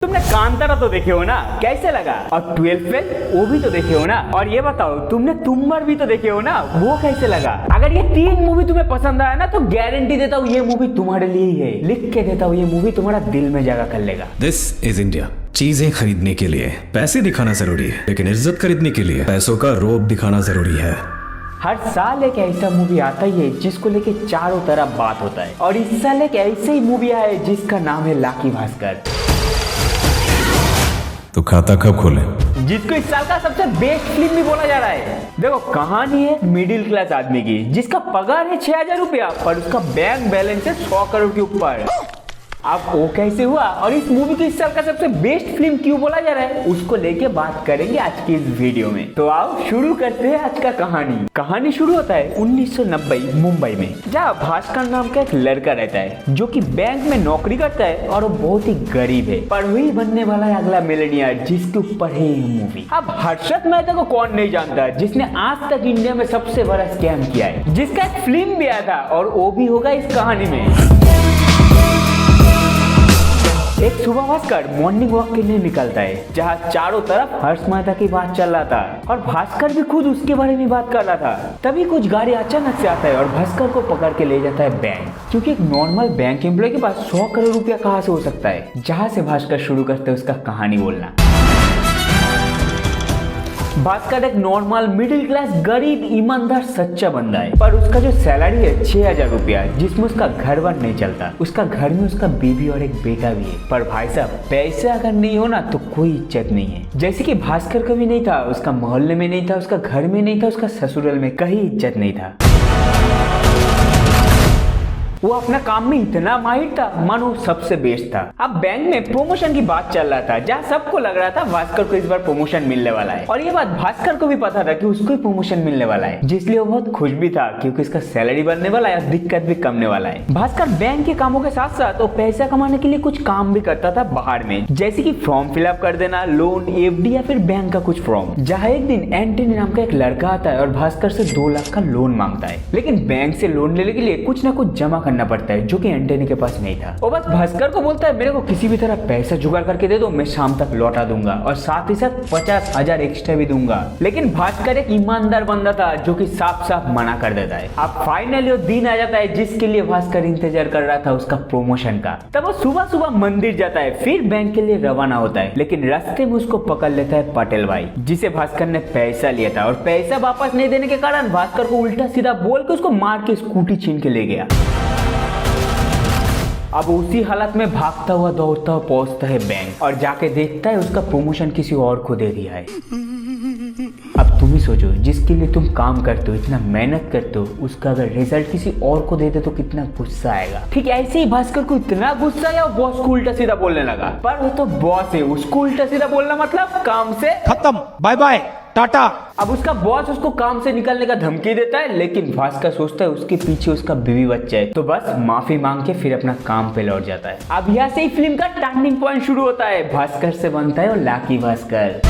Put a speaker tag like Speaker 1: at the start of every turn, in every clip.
Speaker 1: तुमने कांतारा तो देखे हो ना, कैसे लगा? और 12 फेल वो भी तो देखे हो ना। और ये बताओ तुमने तुम्बाड़ भी तो देखे हो ना, वो कैसे लगा? अगर ये 3 मूवी तुम्हें पसंद आया ना तो गारंटी देता हूँ ये मूवी तुम्हारे लिए ही है। लिख के देता हूँ ये मूवी तुम्हारा दिल में जगह कर लेगा।
Speaker 2: This is India. चीजें खरीदने के लिए पैसे दिखाना जरूरी है, लेकिन इज्जत खरीदने के लिए पैसों का रोब दिखाना जरूरी है।
Speaker 1: हर साल एक ऐसा मूवी आता ही है जिसको लेके चारों तरफ बात होता है, और इस साल एक ऐसे ही मूवी आया है जिसका नाम है लाकी भास्कर।
Speaker 2: तो खाता कब खोले?
Speaker 1: जिसको इस साल का सबसे बेस्ट फिल्म भी बोला जा रहा है। देखो कहानी है मिडिल क्लास आदमी की जिसका पगार है 6000 रुपया, पर उसका बैंक बैलेंस है 100 करोड़ के ऊपर। अब वो कैसे हुआ और इस मूवी को इस साल का सबसे बेस्ट फिल्म क्यों बोला जा रहा है, उसको लेके बात करेंगे आज की इस वीडियो में। तो आओ शुरू करते हैं आज का कहानी शुरू होता है 1990 मुंबई में, जहाँ भास्कर नाम का एक लड़का रहता है जो कि बैंक में नौकरी करता है और वो बहुत ही गरीब है, पर वही बनने वाला है अगला मिलेनियर जिसके ऊपर है ये मूवी। अब हर्षद मेहता को कौन नहीं जानता जिसने आज तक इंडिया में सबसे बड़ा स्कैम किया है, जिसका एक फिल्म भी आया था और वो भी होगा इस कहानी में। एक सुबह भास्कर मॉर्निंग वॉक के लिए निकलता है जहाँ चारों तरफ हर्ष मेहता की बात चल रहा था और भास्कर भी खुद उसके बारे में बात कर रहा था। तभी कुछ गाड़ी अचानक से आता है और भास्कर को पकड़ के ले जाता है बैंक, क्योंकि एक नॉर्मल बैंक एम्प्लॉय के पास 100 करोड़ रुपया कहाँ से हो सकता है। जहाँ से भास्कर शुरू करते हैं उसका कहानी बोलना। भास्कर एक नॉर्मल मिडिल क्लास गरीब ईमानदार सच्चा बंदा है, पर उसका जो सैलरी है 6000 रुपया, जिसमें उसका घर वर नहीं चलता। उसका घर में उसका बीवी और एक बेटा भी है, पर भाई साहब पैसे अगर नहीं हो ना तो कोई इज्जत नहीं है। जैसे कि भास्कर का भी नहीं था, उसका मोहल्ले में नहीं था, उसका घर में नहीं था, उसका ससुराल में कहीं इज्जत नहीं था। वो अपना काम में इतना माहिर था मानो सबसे बेस्ट था। अब बैंक में प्रमोशन की बात चल रहा था, जहाँ सबको लग रहा था भास्कर को इस बार प्रमोशन मिलने वाला है, और ये बात भास्कर को भी पता था कि उसको ही प्रमोशन मिलने वाला है, जिसलिए वो बहुत खुश भी था क्योंकि इसका सैलरी बढ़ने वाला है और दिक्कत भी कमने वाला है। भास्कर बैंक के कामों के साथ साथ वो पैसा कमाने के लिए कुछ काम भी करता था बाहर में, जैसे कि फॉर्म फिलअप कर देना, लोन, एफडी या फिर बैंक का कुछ फॉर्म। जहाँ एक दिन एंटनी नाम का एक लड़का आता है और भास्कर से 2 लाख का लोन मांगता है, लेकिन बैंक से लोन लेने के लिए कुछ ना कुछ जमा करना पड़ता है जो कि एंटनी के पास नहीं था। वो बस भास्कर को बोलता है मेरे को किसी भी तरह पैसा जुगाड़ करके दे दो, मैं शाम तक लौटा दूंगा और साथ ही साथ 50,000 एक्स्ट्रा भी दूंगा। लेकिन भास्कर एक ईमानदार बंदा था जो कि साफ साफ मना कर देता है। अब फाइनली वो दिन आ जाता है जिसके लिए भास्कर इंतजार कर रहा था, उसका प्रमोशन का। तब वो सुबह सुबह मंदिर जाता है, फिर बैंक के लिए रवाना होता है, लेकिन रास्ते में उसको पकड़ लेता है पटेल भाई, जिसे भास्कर ने पैसा लिया था, और पैसा वापस नहीं देने के कारण भास्कर को उल्टा सीधा बोल के उसको मार के स्कूटी छीन के ले गया। अब उसी हालत में भागता हुआ दौड़ता हुआ पहुंचता है बैंक और जाके देखता है उसका प्रमोशन किसी और को दे दिया है। अब तुम ही सोचो, जिसके लिए तुम काम करते हो, इतना मेहनत करते हो, उसका अगर रिजल्ट किसी और को दे दे तो कितना गुस्सा आएगा। ठीक ऐसे ही भास्कर को इतना गुस्सा आया, बॉस को उल्टा सीधा बोलने लगा। पर वो तो बॉस है, उसको उल्टा सीधा बोलना मतलब काम से
Speaker 3: खत्म, बाय बाय, टाटा।
Speaker 1: अब उसका बॉस उसको काम से निकलने का धमकी देता है, लेकिन भास्कर सोचता है उसके पीछे उसका बीवी बच्चा है, तो बस माफी मांग के फिर अपना काम पे लौट जाता है। अब यहाँ से ही फिल्म का टर्निंग पॉइंट शुरू होता है। भास्कर से बनता है और lucky Bhaskar.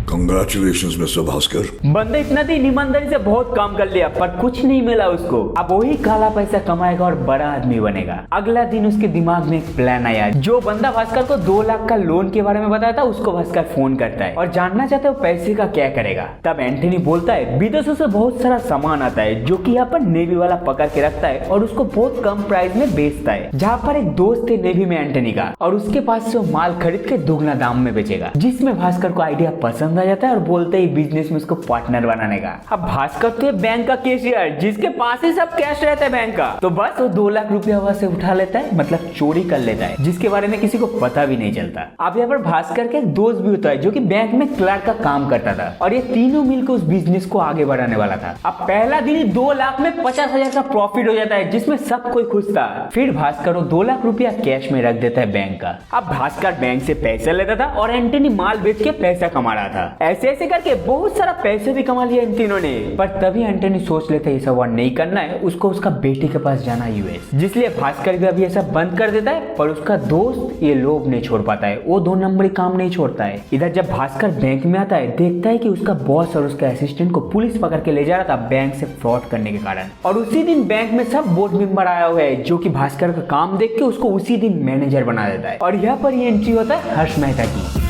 Speaker 4: Congratulations, Mr. Bhaskar.
Speaker 1: बंदे इतना दिन ईमानदारी से बहुत काम कर लिया पर कुछ नहीं मिला उसको। अब वही काला पैसा कमाएगा और बड़ा आदमी बनेगा। अगला दिन उसके दिमाग में एक प्लान आया। जो बंदा भास्कर को 2 लाख का लोन के बारे में बताया था, उसको भास्कर फोन करता है और जानना चाहता है वो पैसे का क्या करेगा। तब एंटनी बोलता है विदेशों से बहुत सारा सामान आता है जो कि यहाँ पर नेवी वाला पकड़ के रखता है और उसको बहुत कम प्राइस में बेचता है। जहाँ पर एक दोस्त है नेवी में एंटनी का, और उसके पास से वो माल खरीद के दुगना दाम में बेचेगा, जिसमें भास्कर को आइडिया पसंद आ जाता है और बोलते ही बिजनेस में उसको पार्टनर बनाने का। अब भास्कर तो बैंक का कैशियर जिसके पास ही सब कैश रहता है बैंक का, तो बस वो 2 लाख रुपया वहां से उठा लेता है, मतलब चोरी कर लेता है, जिसके बारे में किसी को पता भी नहीं चलता। अब यहाँ पर भास्कर का एक दोस्त भी होता है जो कि बैंक में क्लर्क का काम करता था, और ये तीनों मिलकर उस बिजनेस को आगे बढ़ाने वाला था। अब पहला दिन ही 2 लाख में 50,000 का प्रॉफिट हो जाता है, जिसमें सब कोई खुश था। फिर भास्कर वो 2 लाख रुपया कैश में रख देता है बैंक का। अब भास्कर बैंक से पैसा लेता था और एंटनी माल बेच के पैसा कमा रहा था। ऐसे ऐसे करके बहुत सारा पैसे भी कमा लिया इन तीनों ने। पर तभी एंटनी सोच लेता है ये सब और नहीं करना है, उसको उसका बेटे के पास जाना यूएस, जिसलिए भास्कर भी अभी ये सब बंद कर देता है। पर उसका दोस्त ये लोभ नहीं छोड़ पाता है, वो 2 नंबरी काम नहीं छोड़ता है। इधर जब भास्कर बैंक में आता है, देखता है कि उसका बॉस और उसका असिस्टेंट को पुलिस पकड़ के ले जा रहा था बैंक से फ्रॉड करने के कारण। और उसी दिन बैंक में सब बोर्ड मेंबर आया हुआ है जो कि भास्कर का काम देख के उसको उसी दिन मैनेजर बना देता है। और यहाँ पर ये एंट्री होता है हर्ष मेहता की,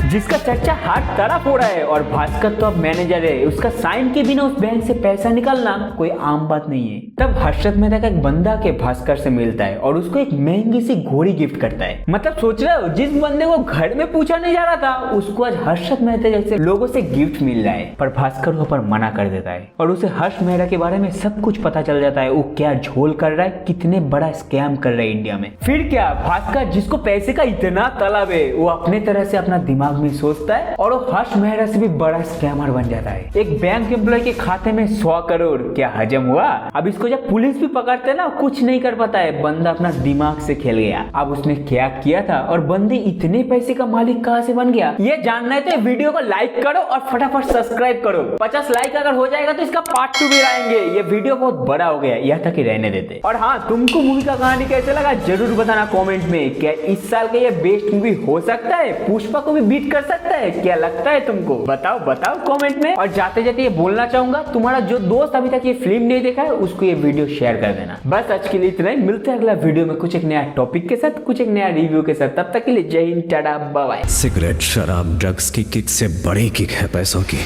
Speaker 1: जिसका चर्चा हर तरफ हो रहा है। और भास्कर तो अब मैनेजर है, उसका साइन के बिना उस बैंक से पैसा निकालना कोई आम बात नहीं है। तब हर्षद मेहता का एक बंदा के भास्कर से मिलता है और उसको एक महंगी सी घोड़ी गिफ्ट करता है। मतलब सोच रहे हो, जिस बंदे को घर में पूछा नहीं जा रहा था, उसको आज हर्षद मेहता जैसे लोगों से गिफ्ट मिल रहा है। पर भास्कर वहां पर मना कर देता है और उसे हर्ष मेहता के बारे में सब कुछ पता चल जाता है, वो क्या झोल कर रहा है, कितने बड़ा स्कैम कर रहा है इंडिया में। फिर क्या, भास्कर जिसको पैसे का इतना तलब है, वो अपने तरह से अपना दिमाग में सोचता है और वो हर्ष मेहता से भी बड़ा स्कैमर बन जाता है। एक बैंक एम्प्लॉय के खाते में 100 करोड़ क्या हजम हुआ। अब इसको जब पुलिस भी पकड़ते ना, कुछ नहीं कर पाता है, बंदा अपना दिमाग से खेल गया। अब उसने क्या किया था और बंदे इतने पैसे का मालिक कहां से बन गया, ये जानना है तो वीडियो को लाइक करो और फटाफट सब्सक्राइब करो। 50 लाइक अगर हो जाएगा तो इसका पार्ट 2 भी आएंगे। ये वीडियो बहुत बड़ा हो गया, यह तक ही रहने देते। और हाँ, तुमको मूवी का कहानी कैसे लगा जरूर बताना कॉमेंट में। क्या इस साल का ये बेस्ट मूवी हो सकता है, पुष्पा को भी बीट कर सकता है? क्या लगता है तुमको? बताओ कमेंट में। और जाते जाते ये बोलना चाहूंगा, तुम्हारा जो दोस्त अभी तक ये फिल्म नहीं देखा है उसको ये वीडियो शेयर कर देना। बस आज के लिए इतना ही, मिलते हैं अगला वीडियो में कुछ एक नया टॉपिक के साथ, कुछ एक नया रिव्यू के साथ। तब तक के लिए जय Hind, tata, bye bye.
Speaker 2: Cigarette, शराब, ड्रग्स की किक से बड़ी किक है पैसों की।